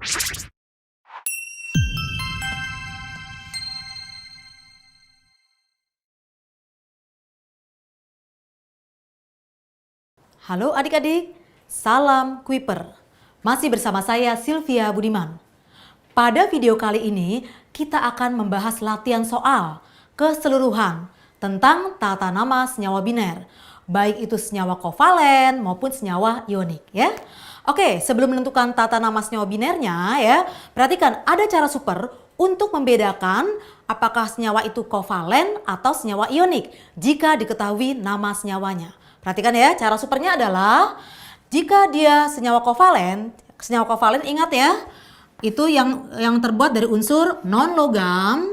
Halo adik-adik, salam Kuiper. Masih bersama saya Sylvia Budiman. Pada video kali ini kita akan membahas latihan soal keseluruhan tentang tata nama senyawa biner, baik itu senyawa kovalen maupun senyawa ionik ya. Oke, sebelum menentukan tata nama senyawa binernya ya, perhatikan ada cara super untuk membedakan apakah senyawa itu kovalen atau senyawa ionik jika diketahui nama senyawanya. Perhatikan ya, cara supernya adalah jika dia senyawa kovalen ingat ya, itu yang terbuat dari unsur non-logam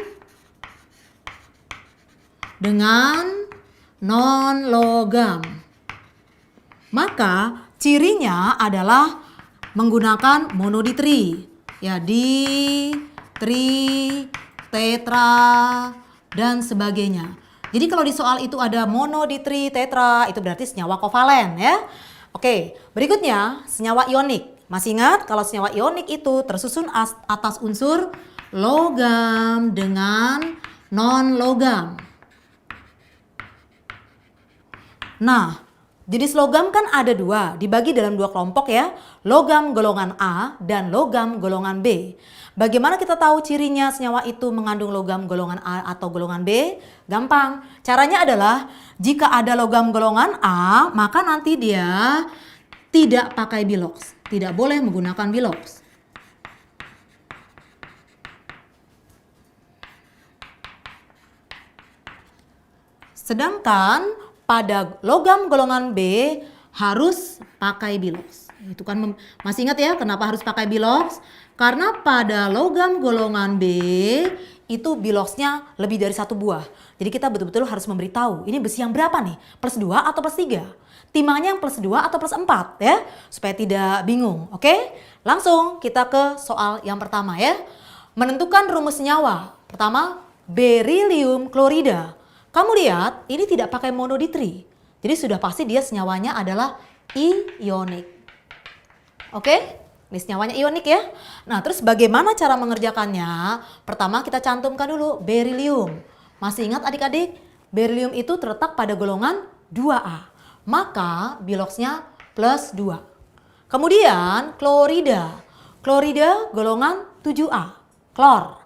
dengan non-logam. Maka cirinya adalah menggunakan monoditri, ya ditri, tetra, dan sebagainya. Jadi kalau di soal itu ada mono, ditri, tetra, itu berarti senyawa kovalen ya. Oke, berikutnya senyawa ionik. Masih ingat kalau senyawa ionik itu tersusun atas unsur logam dengan non-logam. Nah, jenis logam kan ada dua, dibagi dalam dua kelompok ya. Logam golongan A dan logam golongan B. Bagaimana kita tahu cirinya senyawa itu mengandung logam golongan A atau golongan B? Gampang. Caranya adalah jika ada logam golongan A, maka nanti dia tidak pakai bilox. Tidak boleh menggunakan bilox. Sedangkan pada logam golongan B harus pakai bilox. Itu kan masih ingat ya kenapa harus pakai bilox? Karena pada logam golongan B itu biloxnya lebih dari satu buah. Jadi kita betul-betul harus memberitahu ini besi yang berapa nih? Plus 2 atau plus 3? Timangnya yang plus 2 atau plus 4 ya? Supaya tidak bingung, oke? Langsung kita ke soal yang pertama ya. Menentukan rumus senyawa. Pertama, berilium klorida. Kamu lihat ini tidak pakai monoditri. Jadi sudah pasti dia senyawanya adalah ionik. Oke? Ini senyawanya ionik ya. Nah, terus bagaimana cara mengerjakannya? Pertama kita cantumkan dulu berilium. Masih ingat adik-adik? Berilium itu terletak pada golongan 2A. Maka biloxnya plus 2. Kemudian klorida. Klorida golongan 7A. Klor.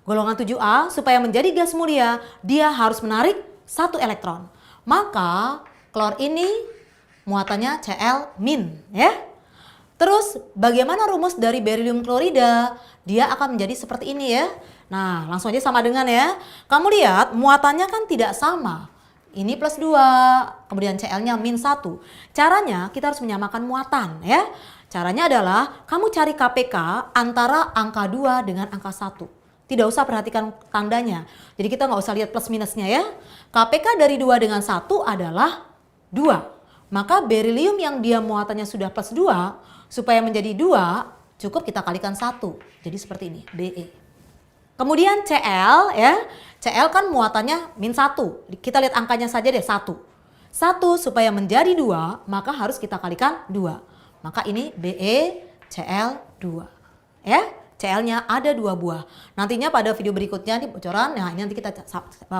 Golongan 7A supaya menjadi gas mulia dia harus menarik 1 elektron. Maka klor ini muatannya Cl- ya. Terus bagaimana rumus dari berilium klorida? Dia akan menjadi seperti ini ya. Nah langsung aja sama dengan ya. Kamu lihat muatannya kan tidak sama. Ini plus 2, kemudian Cl-nya -1. Caranya kita harus menyamakan muatan ya. Caranya adalah kamu cari KPK antara angka 2 dengan angka 1. Tidak usah perhatikan tandanya. Jadi kita nggak usah lihat plus minusnya ya. KPK dari 2 dengan 1 adalah 2. Maka berilium yang dia muatannya sudah plus 2, supaya menjadi 2, cukup kita kalikan 1. Jadi seperti ini, Be. Kemudian Cl ya. Cl kan muatannya -1. Kita lihat angkanya saja deh, 1. 1 supaya menjadi 2, maka harus kita kalikan 2. Maka ini BeCl2. Ya. Cl-nya ada 2 buah. Nantinya pada video berikutnya di bocoran, nah ini nanti kita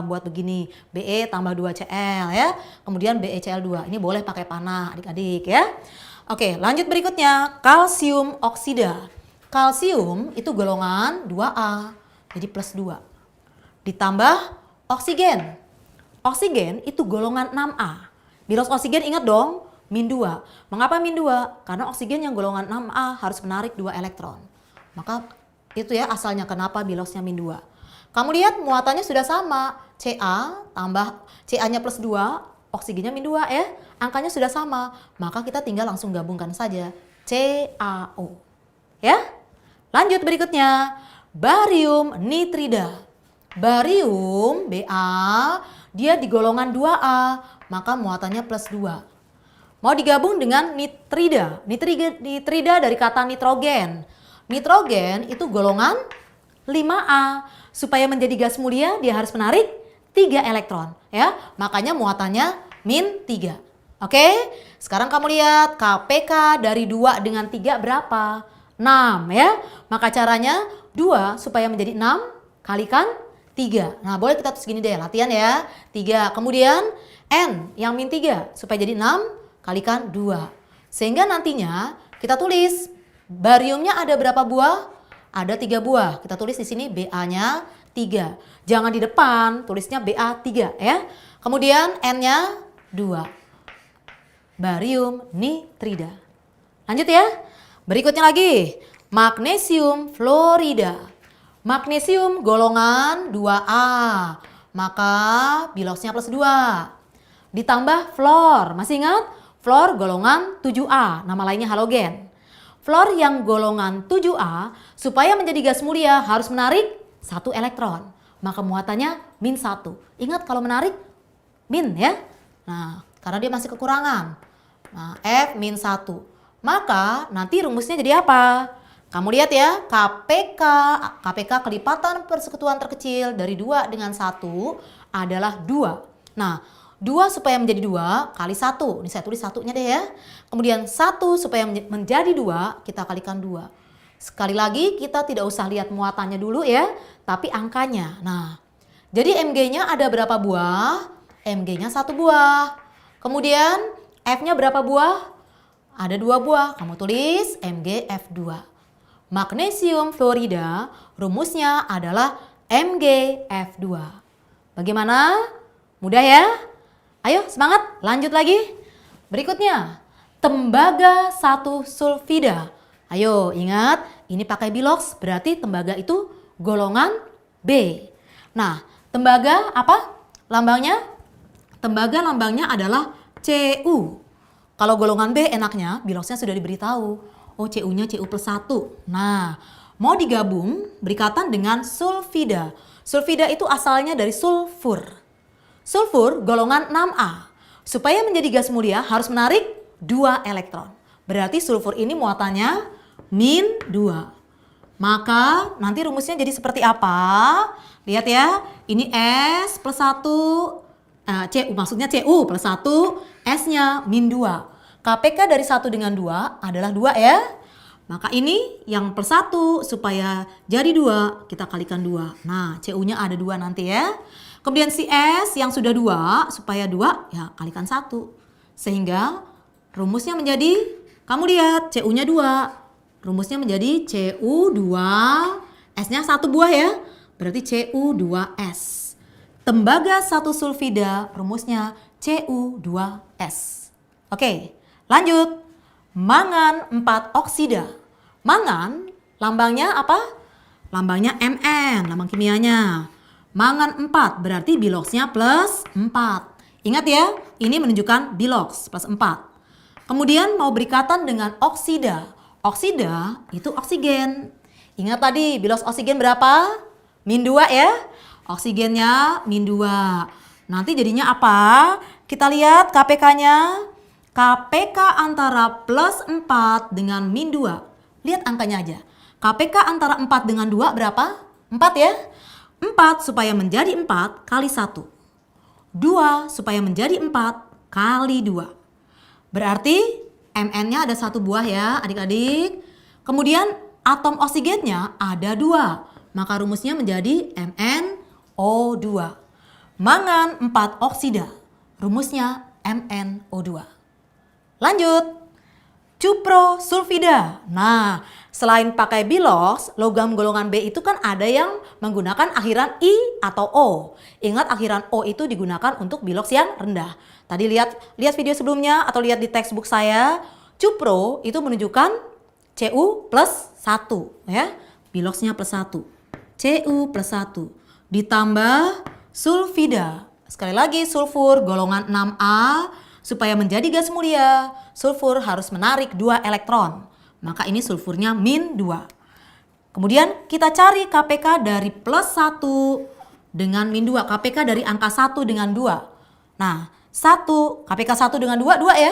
buat begini. Be tambah 2Cl ya. Kemudian BeCl2. Ini boleh pakai panah adik-adik ya. Oke, lanjut berikutnya. Kalsium oksida. Kalsium itu golongan 2A. Jadi plus 2. Ditambah oksigen. Oksigen itu golongan 6A. Bilox oksigen ingat dong, -2. Mengapa -2? Karena oksigen yang golongan 6A harus menarik 2 elektron. Maka itu ya asalnya kenapa biloxnya -2. Kamu lihat muatannya sudah sama. Ca tambah Ca-nya plus 2, oksigennya -2 ya. Angkanya sudah sama. Maka kita tinggal langsung gabungkan saja. CaO. Ya. Lanjut berikutnya. Barium nitrida. Barium Ba dia di golongan 2A. Maka muatannya plus 2. Mau digabung dengan nitrida. Nitrida dari kata nitrogen. Nitrogen itu golongan 5A. Supaya menjadi gas mulia dia harus menarik 3 elektron ya. Makanya muatannya -3. Oke? Sekarang kamu lihat KPK dari 2 dengan 3 berapa? 6 ya. Maka caranya 2 supaya menjadi 6 kalikan 3. Nah boleh kita tulis gini deh, latihan ya. 3. Kemudian N yang min 3 supaya jadi 6 kalikan 2. Sehingga nantinya kita tulis bariumnya ada berapa buah? Ada 3 buah. Kita tulis di sini BA-nya 3. Jangan di depan, tulisnya BA3 ya. Kemudian N-nya 2. Barium nitrida. Lanjut ya. Berikutnya lagi, magnesium fluorida. Magnesium golongan 2A. Maka biloxnya plus 2. Ditambah fluor. Masih ingat? Fluor golongan 7A. Nama lainnya halogen. Fluor yang golongan 7A supaya menjadi gas mulia harus menarik 1 elektron. Maka muatannya min 1. Ingat kalau menarik min ya. Nah, karena dia masih kekurangan. Nah, F min 1. Maka nanti rumusnya jadi apa? Kamu lihat ya, KPK kelipatan persekutuan terkecil dari 2 dengan 1 adalah 2. Nah, 2 supaya menjadi 2 kali 1. Ini saya tulis satunya deh ya. Kemudian 1 supaya menjadi 2 kita kalikan 2. Sekali lagi kita tidak usah lihat muatannya dulu ya, tapi angkanya. Nah, jadi Mg-nya ada berapa buah? Mg-nya 1 buah. Kemudian F-nya berapa buah? Ada 2 buah. Kamu tulis MgF2. Magnesium fluorida rumusnya adalah MgF2. Bagaimana? Mudah ya? Ayo semangat, lanjut lagi. Berikutnya, tembaga 1 sulfida. Ayo ingat, ini pakai bilox, berarti tembaga itu golongan B. Nah, tembaga apa? Lambangnya? Tembaga lambangnya adalah Cu. Kalau golongan B enaknya biloxnya sudah diberitahu. Oh Cu-nya Cu plus 1. Nah, mau digabung berikatan dengan sulfida. Sulfida itu asalnya dari sulfur. Sulfur golongan 6A. Supaya menjadi gas mulia harus menarik 2 elektron. Berarti sulfur ini muatannya min 2. Maka nanti rumusnya jadi seperti apa? Lihat ya, ini S plus 1. Cu maksudnya Cu plus 1, S-nya min 2. KPK dari 1 dengan 2 adalah 2 ya. Maka ini yang plus 1 supaya jadi 2 kita kalikan 2. Nah Cu-nya ada 2 nanti ya. Kemudian si S yang sudah 2 supaya 2 ya kalikan 1. Sehingga rumusnya menjadi, kamu lihat Cu-nya 2. Rumusnya menjadi Cu2, S-nya 1 buah ya. Berarti Cu2S. Tembaga 1 sulfida rumusnya Cu2S. Oke, lanjut. Mangan 4 oksida. Mangan lambangnya apa? Lambangnya Mn, lambang kimianya. Mangan 4 berarti biloxnya plus 4. Ingat ya, ini menunjukkan bilox plus 4. Kemudian mau berikatan dengan oksida. Oksida itu oksigen. Ingat tadi bilox oksigen berapa? Min 2 ya. Oksigennya min 2. Nanti jadinya apa? Kita lihat KPK-nya. KPK antara plus 4 dengan min 2. Lihat angkanya aja. KPK antara 4 dengan 2 berapa? 4 ya. 4 supaya menjadi 4 kali 1. 2 supaya menjadi 4 kali 2. Berarti Mn-nya ada 1 buah ya adik-adik. Kemudian atom oksigennya ada 2. Maka rumusnya menjadi MnO2. Mangan 4 oksida. Rumusnya MnO2. Lanjut. Cupro sulfida. Nah, selain pakai bilox, logam golongan B itu kan ada yang menggunakan akhiran I atau O. Ingat akhiran O itu digunakan untuk bilox yang rendah. Tadi lihat video sebelumnya atau lihat di textbook saya, cupro itu menunjukkan Cu plus 1 ya. Biloxnya plus 1. Cu plus 1 ditambah sulfida. Sekali lagi sulfur golongan 6A. Supaya menjadi gas mulia, sulfur harus menarik 2 elektron. Maka ini sulfurnya min 2. Kemudian kita cari KPK dari plus 1 dengan min 2. KPK dari angka 1 dengan 2. Nah, 1, KPK 1 dengan 2, 2 ya.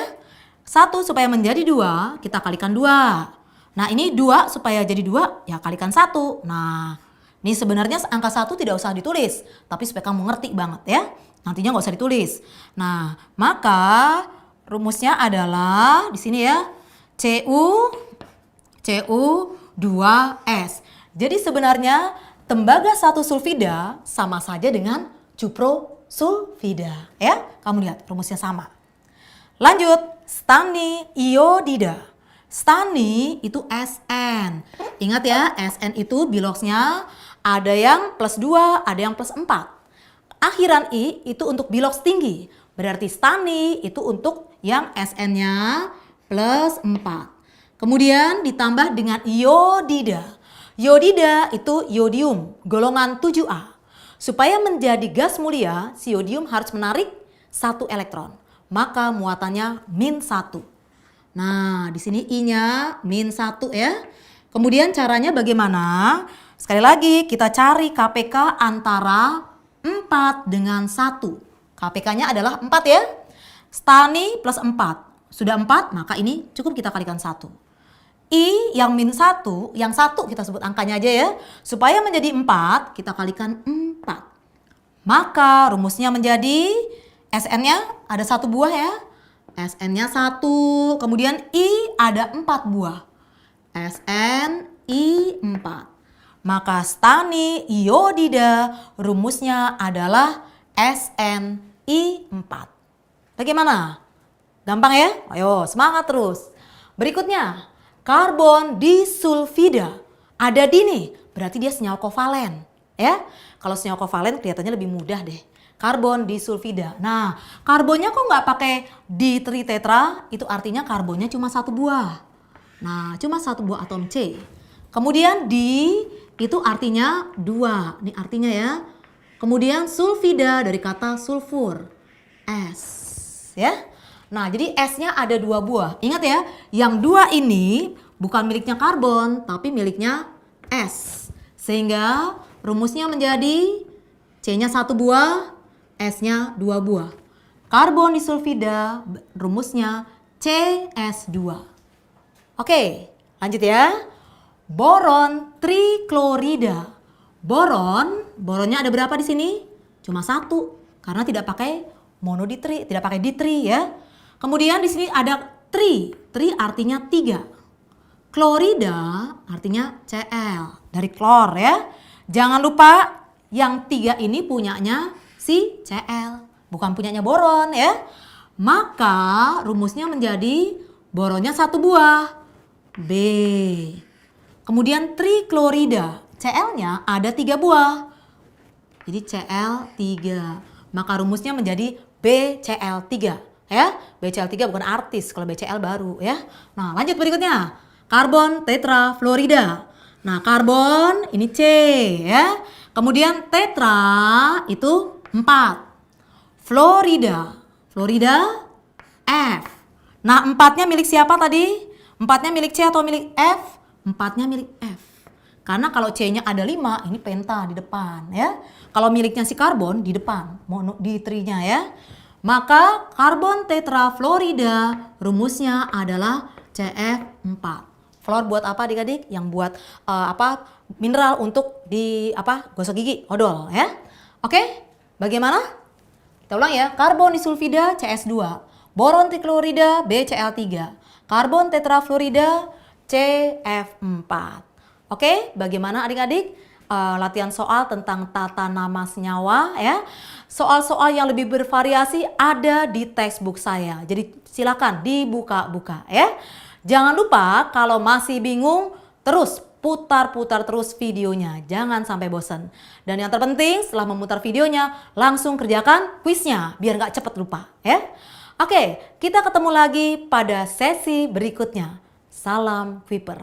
1 supaya menjadi 2, kita kalikan 2. Nah, ini 2 supaya jadi 2, ya kalikan 1. Nah, ini sebenarnya angka 1 tidak usah ditulis. Tapi supaya kamu ngerti banget ya. Nantinya nggak usah ditulis. Nah, maka rumusnya adalah di sini ya. Cu2S. Jadi sebenarnya tembaga 1 sulfida sama saja dengan cuprosulfida. Ya, kamu lihat rumusnya sama. Lanjut, stani iodida. Stani itu Sn. Ingat ya, Sn itu biloxnya ada yang plus 2, ada yang plus 4. Akhiran I itu untuk bilox tinggi. Berarti stani itu untuk yang Sn-nya plus 4. Kemudian ditambah dengan iodida. Iodida itu iodium, golongan 7A. Supaya menjadi gas mulia, si iodium harus menarik 1 elektron. Maka muatannya -1. Nah, di sini I-nya -1 ya. Kemudian caranya bagaimana? Sekali lagi kita cari KPK antara 4 dengan 1. KPK-nya adalah 4 ya. Stani plus 4. Sudah 4, maka ini cukup kita kalikan 1. I yang -1, yang 1 kita sebut angkanya aja ya. Supaya menjadi 4, kita kalikan 4. Maka rumusnya menjadi Sn-nya ada 1 buah ya. Sn-nya 1, kemudian I ada 4 buah. Sn I 4. Maka stani iodida rumusnya adalah SnI 4. Bagaimana? Gampang ya? Ayo semangat terus. Berikutnya, karbon disulfida. Ada di nih, berarti dia senyawa kovalen. Ya, kalau senyawa kovalen kelihatannya lebih mudah deh. Karbon disulfida. Nah, karbonnya kok nggak pakai di-tritetra? Itu artinya karbonnya cuma 1 buah. Nah, cuma 1 buah atom C. Kemudian di itu artinya 2. Ini artinya ya. Kemudian sulfida dari kata sulfur. S. Ya. Nah, jadi S-nya ada 2 buah. Ingat ya, yang 2 ini bukan miliknya karbon, tapi miliknya S. Sehingga rumusnya menjadi C-nya 1 buah, S-nya 2 buah. Karbon disulfida rumusnya CS2. Oke, lanjut ya. Boron triklorida. Boronnya ada berapa di sini? Cuma 1, karena tidak pakai monoditri, tidak pakai ditri ya. Kemudian di sini ada tri artinya 3. Klorida artinya Cl, dari klor ya. Jangan lupa yang 3 ini punyanya si Cl, bukan punyanya boron ya. Maka rumusnya menjadi boronnya 1 buah, B. Kemudian triklorida, Cl-nya ada 3 buah, jadi Cl3. Maka rumusnya menjadi BCl3 ya. BCl3 bukan artis, kalau BCl baru ya. Nah, lanjut berikutnya. Karbon tetrafluorida. Nah, karbon ini C ya. Kemudian tetra itu 4. Fluorida F. Nah, 4-nya milik siapa tadi? 4-nya milik C atau milik F? 4-nya milik F. Karena kalau C-nya ada 5, ini penta di depan ya. Kalau miliknya si karbon di depan, monoditrinya ya. Maka karbon tetrafluorida rumusnya adalah CF4. Fluor buat apa adik-adik? Yang buat mineral untuk gosok gigi, odol ya. Oke, bagaimana? Kita ulang ya. Karbon disulfida CS2, boron triklorida BCl3, karbon tetrafluorida CF4. Oke, bagaimana adik-adik? Latihan soal tentang tata nama senyawa ya. Soal-soal yang lebih bervariasi ada di textbook saya. Jadi silakan dibuka-buka ya. Jangan lupa kalau masih bingung terus putar-putar terus videonya. Jangan sampai bosan. Dan yang terpenting setelah memutar videonya langsung kerjakan kuisnya biar nggak cepet lupa ya. Oke, kita ketemu lagi pada sesi berikutnya. Salam Viper.